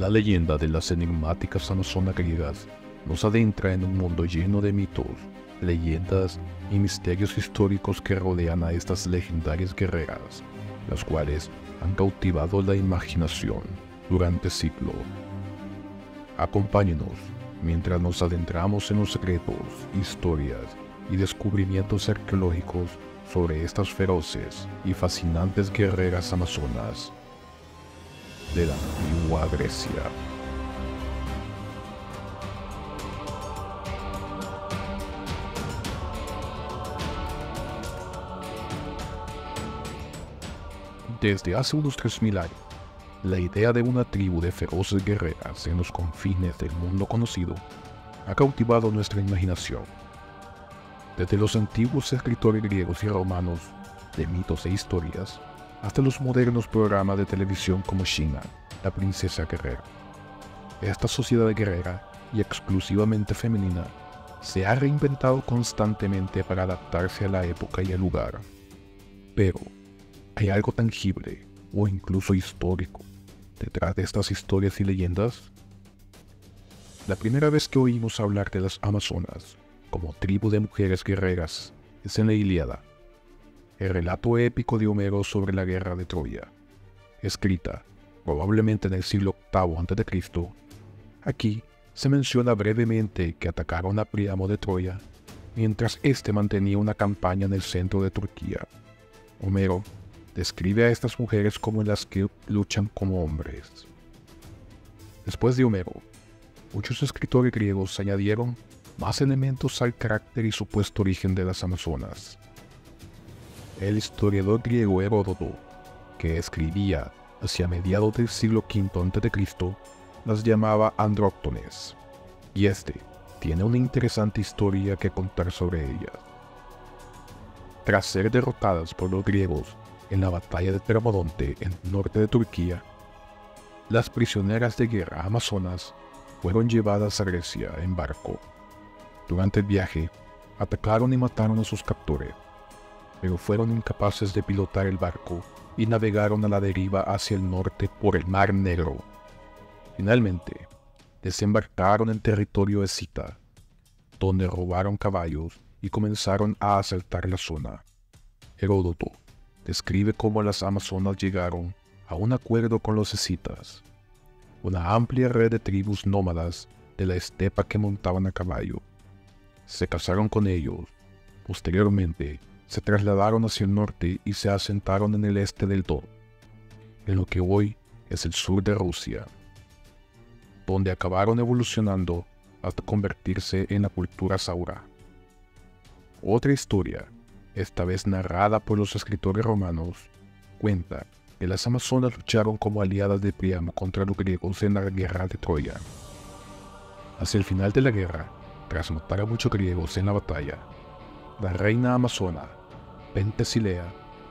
La leyenda de las enigmáticas amazonas griegas nos adentra en un mundo lleno de mitos, leyendas y misterios históricos que rodean a estas legendarias guerreras, las cuales han cautivado la imaginación durante siglos. Acompáñenos mientras nos adentramos en los secretos, historias y descubrimientos arqueológicos sobre estas feroces y fascinantes guerreras amazonas de la antigua Grecia. Desde hace unos 3000 años, la idea de una tribu de feroces guerreras en los confines del mundo conocido ha cautivado nuestra imaginación. Desde los antiguos escritores griegos y romanos de mitos e historias, hasta los modernos programas de televisión como Xena, la princesa guerrera. Esta sociedad guerrera y exclusivamente femenina se ha reinventado constantemente para adaptarse a la época y al lugar. Pero, ¿hay algo tangible o incluso histórico detrás de estas historias y leyendas? La primera vez que oímos hablar de las amazonas como tribu de mujeres guerreras es en la Ilíada, el relato épico de Homero sobre la guerra de Troya, escrita probablemente en el siglo VIII a.C. Aquí se menciona brevemente que atacaron a Príamo de Troya mientras éste mantenía una campaña en el centro de Turquía. Homero describe a estas mujeres como las que luchan como hombres. Después de Homero, muchos escritores griegos añadieron más elementos al carácter y supuesto origen de las amazonas. El historiador griego Heródoto, que escribía hacia mediados del siglo V a.C., las llamaba andróctones, y este tiene una interesante historia que contar sobre ellas. Tras ser derrotadas por los griegos en la batalla de Termodonte en el norte de Turquía, las prisioneras de guerra amazonas fueron llevadas a Grecia en barco. Durante el viaje, atacaron y mataron a sus captores, pero fueron incapaces de pilotar el barco y navegaron a la deriva hacia el norte por el Mar Negro. Finalmente, desembarcaron en territorio escita, donde robaron caballos y comenzaron a asaltar la zona. Heródoto describe cómo las amazonas llegaron a un acuerdo con los escitas, una amplia red de tribus nómadas de la estepa que montaban a caballo. Se casaron con ellos. Posteriormente, se trasladaron hacia el norte y se asentaron en el este del Don, en lo que hoy es el sur de Rusia, donde acabaron evolucionando hasta convertirse en la cultura saurá. Otra historia, esta vez narrada por los escritores romanos, cuenta que las amazonas lucharon como aliadas de Príamo contra los griegos en la guerra de Troya. Hacia el final de la guerra, tras matar a muchos griegos en la batalla, la reina amazona, Pentesilea,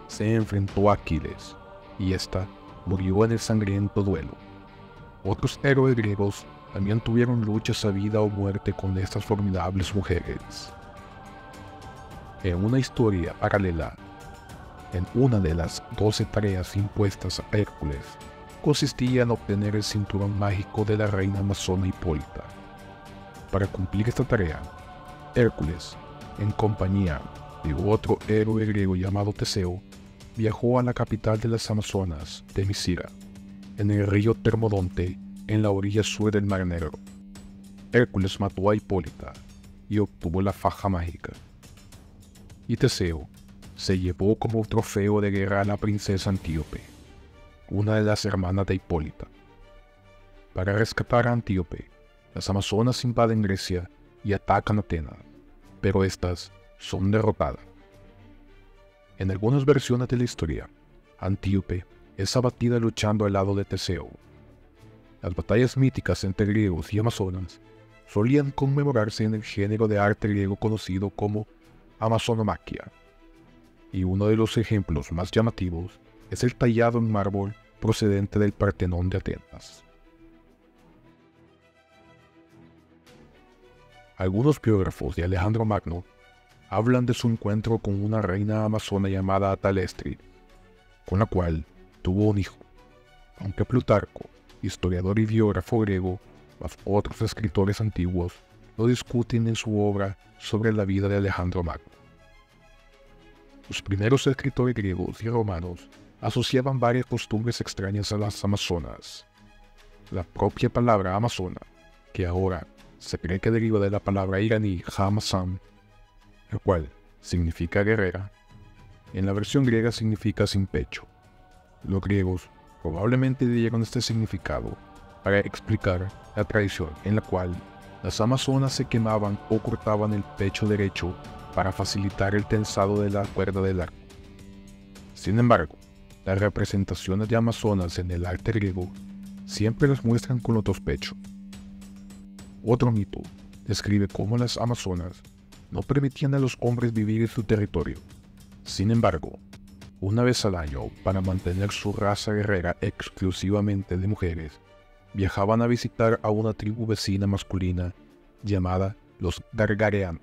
se enfrentó a Aquiles, y ésta murió en el sangriento duelo. Otros héroes griegos también tuvieron luchas a vida o muerte con estas formidables mujeres. En una historia paralela, en una de las 12 tareas impuestas a Hércules, consistía en obtener el cinturón mágico de la reina amazona Hipólita. Para cumplir esta tarea, Hércules, en compañía de otro héroe griego llamado Teseo, viajó a la capital de las Amazonas, Temiscira, en el río Termodonte, en la orilla sur del Mar Negro. Hércules mató a Hipólita y obtuvo la faja mágica. Y Teseo se llevó como trofeo de guerra a la princesa Antíope, una de las hermanas de Hipólita. Para rescatar a Antíope, las amazonas invaden Grecia y atacan Atenas, pero estas son derrotadas. En algunas versiones de la historia, Antíope es abatida luchando al lado de Teseo. Las batallas míticas entre griegos y amazonas solían conmemorarse en el género de arte griego conocido como amazonomaquia, y uno de los ejemplos más llamativos es el tallado en mármol procedente del Partenón de Atenas. Algunos biógrafos de Alejandro Magno hablan de su encuentro con una reina amazona llamada Atalestri, con la cual tuvo un hijo, aunque Plutarco historiador y biógrafo griego, más otros escritores antiguos, lo discuten en su obra sobre la vida de Alejandro Magno. Los primeros escritores griegos y romanos asociaban varias costumbres extrañas a las amazonas. La propia palabra amazona, que ahora se cree que deriva de la palabra iraní Hamazan, el cual significa guerrera, en la versión griega significa sin pecho. Los griegos probablemente dieron este significado para explicar la tradición en la cual las amazonas se quemaban o cortaban el pecho derecho para facilitar el tensado de la cuerda del arco. Sin embargo, las representaciones de amazonas en el arte griego siempre las muestran con los dos pechos. Otro mito describe cómo las amazonas no permitían a los hombres vivir en su territorio. Sin embargo, una vez al año, para mantener su raza guerrera exclusivamente de mujeres, viajaban a visitar a una tribu vecina masculina llamada los Gargareanos.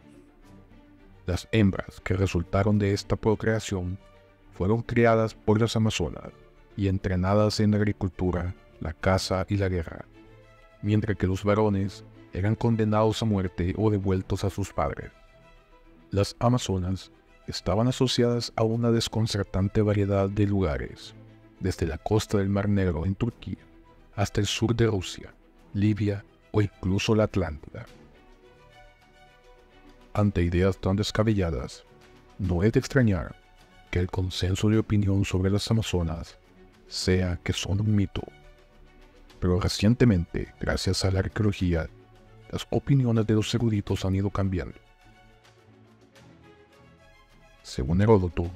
Las hembras que resultaron de esta procreación fueron criadas por las amazonas y entrenadas en la agricultura, la caza y la guerra, mientras que los varones eran condenados a muerte o devueltos a sus padres. Las amazonas estaban asociadas a una desconcertante variedad de lugares, desde la costa del Mar Negro en Turquía hasta el sur de Rusia, Libia o incluso la Atlántida. Ante ideas tan descabelladas, no es de extrañar que el consenso de opinión sobre las amazonas sea que son un mito. Pero recientemente, gracias a la arqueología, las opiniones de los eruditos han ido cambiando. Según Heródoto,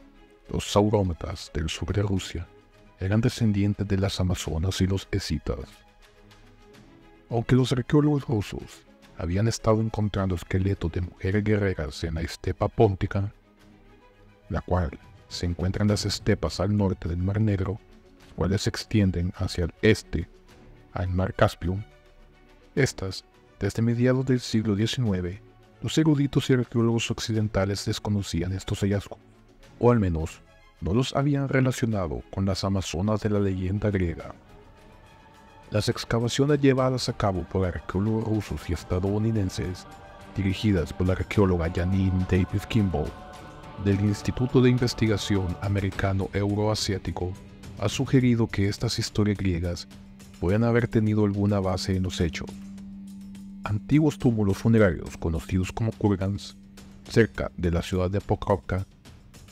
los saurómatas del sur de Rusia eran descendientes de las amazonas y los escitas. Aunque los arqueólogos rusos habían estado encontrando esqueletos de mujeres guerreras en la estepa póntica, la cual se encuentra en las estepas al norte del Mar Negro, las cuales se extienden hacia el este al Mar Caspio, estas, desde mediados del siglo XIX, los eruditos y arqueólogos occidentales desconocían estos hallazgos, o al menos no los habían relacionado con las amazonas de la leyenda griega. Las excavaciones llevadas a cabo por arqueólogos rusos y estadounidenses, dirigidas por la arqueóloga Janine Davis Kimball, del Instituto de Investigación Americano Euroasiático, ha sugerido que estas historias griegas pueden haber tenido alguna base en los hechos. Antiguos túmulos funerarios conocidos como kurgans, cerca de la ciudad de Pokrovka,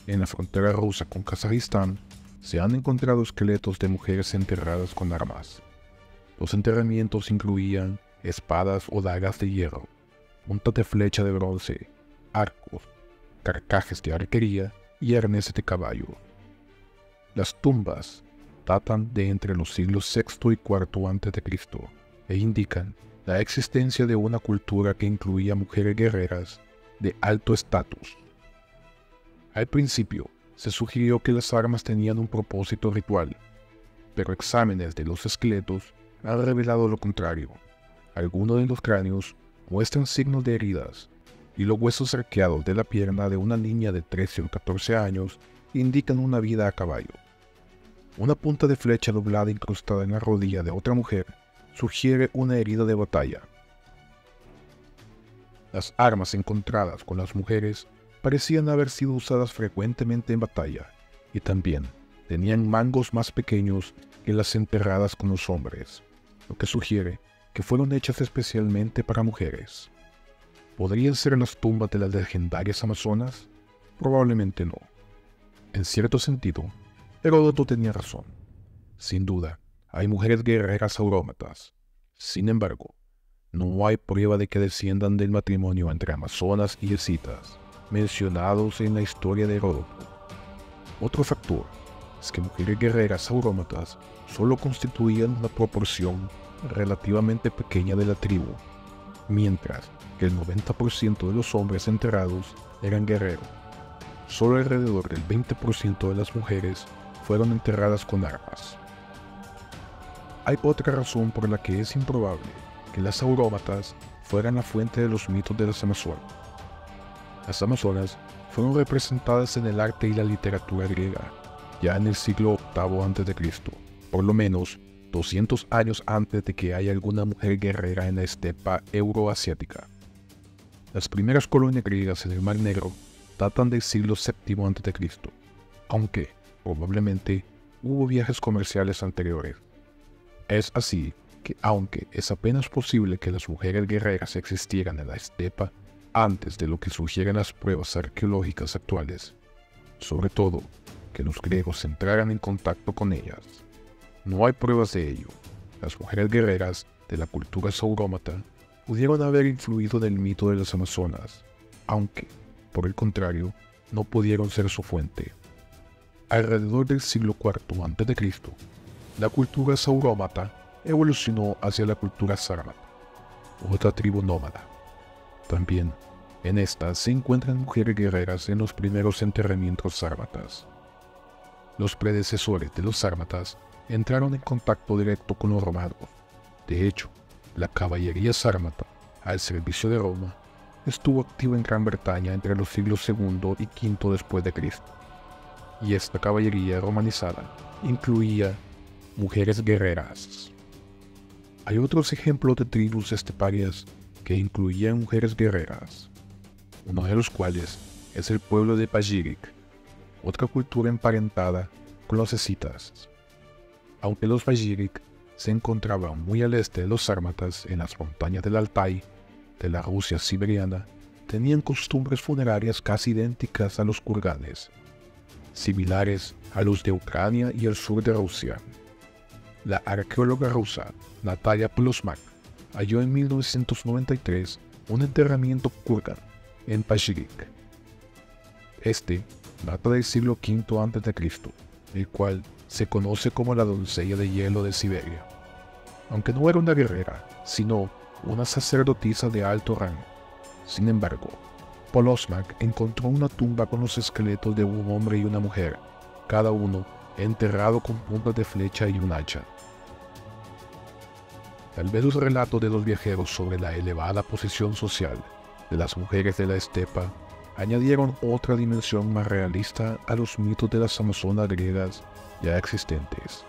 en la frontera rusa con Kazajistán, se han encontrado esqueletos de mujeres enterradas con armas. Los enterramientos incluían espadas o dagas de hierro, puntas de flecha de bronce, arcos, carcajes de arquería y arneses de caballo. Las tumbas datan de entre los siglos VI y IV a.C. e indican la existencia de una cultura que incluía mujeres guerreras de alto estatus. Al principio, se sugirió que las armas tenían un propósito ritual, pero exámenes de los esqueletos han revelado lo contrario. Algunos de los cráneos muestran signos de heridas, y los huesos arqueados de la pierna de una niña de 13 o 14 años indican una vida a caballo. Una punta de flecha doblada incrustada en la rodilla de otra mujer sugiere una herida de batalla. Las armas encontradas con las mujeres parecían haber sido usadas frecuentemente en batalla, y también tenían mangos más pequeños que las enterradas con los hombres, lo que sugiere que fueron hechas especialmente para mujeres. ¿Podrían ser las tumbas de las legendarias amazonas? Probablemente no. En cierto sentido, Heródoto tenía razón. Sin duda, hay mujeres guerreras saurómatas. Sin embargo, no hay prueba de que desciendan del matrimonio entre amazonas y escitas, mencionados en la historia de Heródoto. Otro factor es que mujeres guerreras saurómatas solo constituían una proporción relativamente pequeña de la tribu, mientras que el 90% de los hombres enterrados eran guerreros. Solo alrededor del 20% de las mujeres fueron enterradas con armas. Hay otra razón por la que es improbable que las saurómatas fueran la fuente de los mitos de las amazonas. Las amazonas fueron representadas en el arte y la literatura griega ya en el siglo VIII a.C., por lo menos 200 años antes de que haya alguna mujer guerrera en la estepa euroasiática. Las primeras colonias griegas en el Mar Negro datan del siglo VII a.C., aunque probablemente hubo viajes comerciales anteriores. Es así que, aunque es apenas posible que las mujeres guerreras existieran en la estepa antes de lo que sugieran las pruebas arqueológicas actuales, sobre todo que los griegos entraran en contacto con ellas, no hay pruebas de ello. Las mujeres guerreras de la cultura saurómata pudieron haber influido en el mito de las amazonas, aunque, por el contrario, no pudieron ser su fuente. Alrededor del siglo IV a.C., la cultura saurómata evolucionó hacia la cultura sármata, otra tribu nómada. También, en esta se encuentran mujeres guerreras en los primeros enterramientos sármatas. Los predecesores de los sármatas entraron en contacto directo con los romanos. De hecho, la caballería sármata, al servicio de Roma, estuvo activa en Gran Bretaña entre los siglos II y V después de Cristo. Y esta caballería romanizada incluía mujeres guerreras. Hay otros ejemplos de tribus esteparias que incluían mujeres guerreras, uno de los cuales es el pueblo de Pajirik, otra cultura emparentada con los escitas. Aunque los Pajirik se encontraban muy al este de los sármatas en las montañas del Altai, de la Rusia siberiana, tenían costumbres funerarias casi idénticas a los kurganes, similares a los de Ucrania y el sur de Rusia. La arqueóloga rusa Natalia Plosmak halló en 1993 un enterramiento kurgan en Pajirik. Este data del siglo V a.C., el cual se conoce como la doncella de hielo de Siberia. Aunque no era una guerrera, sino una sacerdotisa de alto rango. Sin embargo, Polosmak encontró una tumba con los esqueletos de un hombre y una mujer, cada uno enterrado con puntas de flecha y un hacha. Tal vez los relatos de los viajeros sobre la elevada posición social de las mujeres de la estepa añadieron otra dimensión más realista a los mitos de las amazonas griegas ya existentes.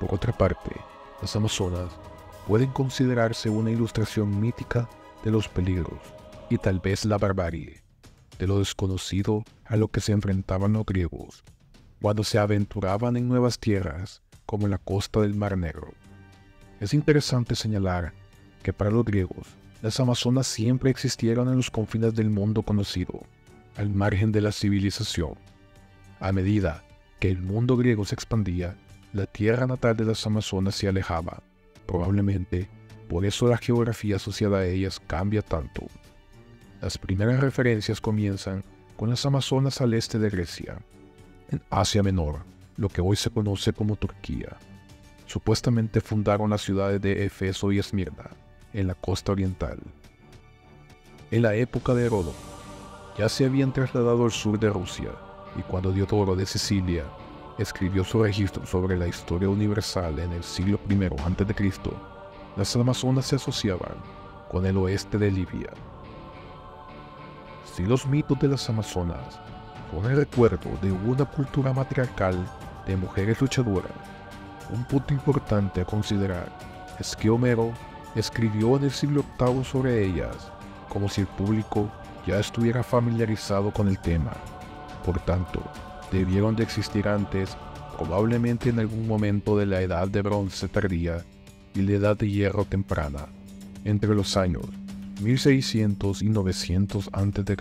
Por otra parte, las amazonas pueden considerarse una ilustración mítica de los peligros y tal vez la barbarie, de lo desconocido a lo que se enfrentaban los griegos cuando se aventuraban en nuevas tierras como la costa del Mar Negro. Es interesante señalar que para los griegos, las amazonas siempre existieron en los confines del mundo conocido, al margen de la civilización. A medida que el mundo griego se expandía, la tierra natal de las amazonas se alejaba. Probablemente por eso la geografía asociada a ellas cambia tanto. Las primeras referencias comienzan con las amazonas al este de Grecia, en Asia Menor, lo que hoy se conoce como Turquía. Supuestamente fundaron las ciudades de Éfeso y Esmirna, en la costa oriental. En la época de Heródoto, ya se habían trasladado al sur de Rusia, y cuando Diodoro de Sicilia escribió su registro sobre la historia universal en el siglo I a.C., las amazonas se asociaban con el oeste de Libia. Si los mitos de las amazonas son el recuerdo de una cultura matriarcal de mujeres luchadoras, un punto importante a considerar es que Homero escribió en el siglo VIII sobre ellas, como si el público ya estuviera familiarizado con el tema. Por tanto, debieron de existir antes, probablemente en algún momento de la Edad de Bronce tardía y la Edad de Hierro temprana, entre los años 1600 y 900 a.C.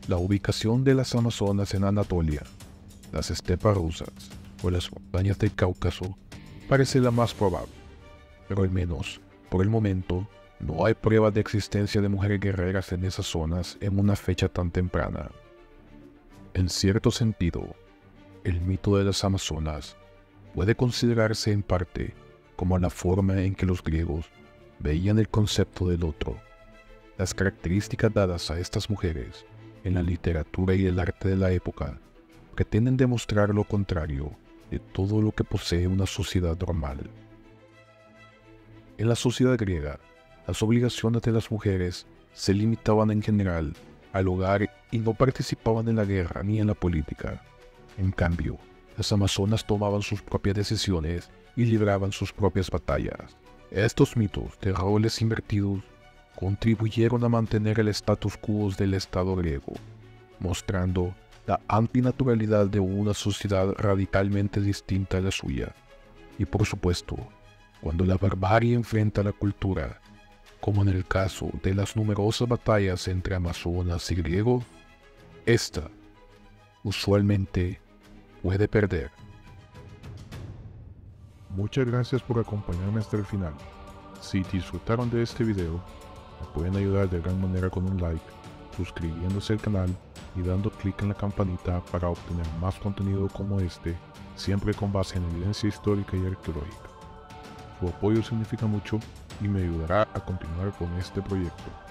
La ubicación de las amazonas en Anatolia, las estepas rusas o las montañas del Cáucaso parece la más probable, pero al menos, por el momento, no hay pruebas de existencia de mujeres guerreras en esas zonas en una fecha tan temprana. En cierto sentido, el mito de las amazonas puede considerarse en parte como la forma en que los griegos veían el concepto del otro. Las características dadas a estas mujeres en la literatura y el arte de la época pretenden demostrar lo contrario de todo lo que posee una sociedad normal. En la sociedad griega, las obligaciones de las mujeres se limitaban en general al hogar y no participaban en la guerra ni en la política. En cambio, las amazonas tomaban sus propias decisiones y libraban sus propias batallas. Estos mitos de roles invertidos contribuyeron a mantener el status quo del Estado griego, mostrando la antinaturalidad de una sociedad radicalmente distinta a la suya. Y por supuesto, cuando la barbarie enfrenta la cultura, como en el caso de las numerosas batallas entre amazonas y griegos, esta usualmente puede perder. Muchas gracias por acompañarme hasta el final. Si disfrutaron de este video, me pueden ayudar de gran manera con un like, suscribiéndose al canal y dando clic en la campanita para obtener más contenido como este, siempre con base en evidencia histórica y arqueológica. Su apoyo significa mucho y me ayudará a continuar con este proyecto.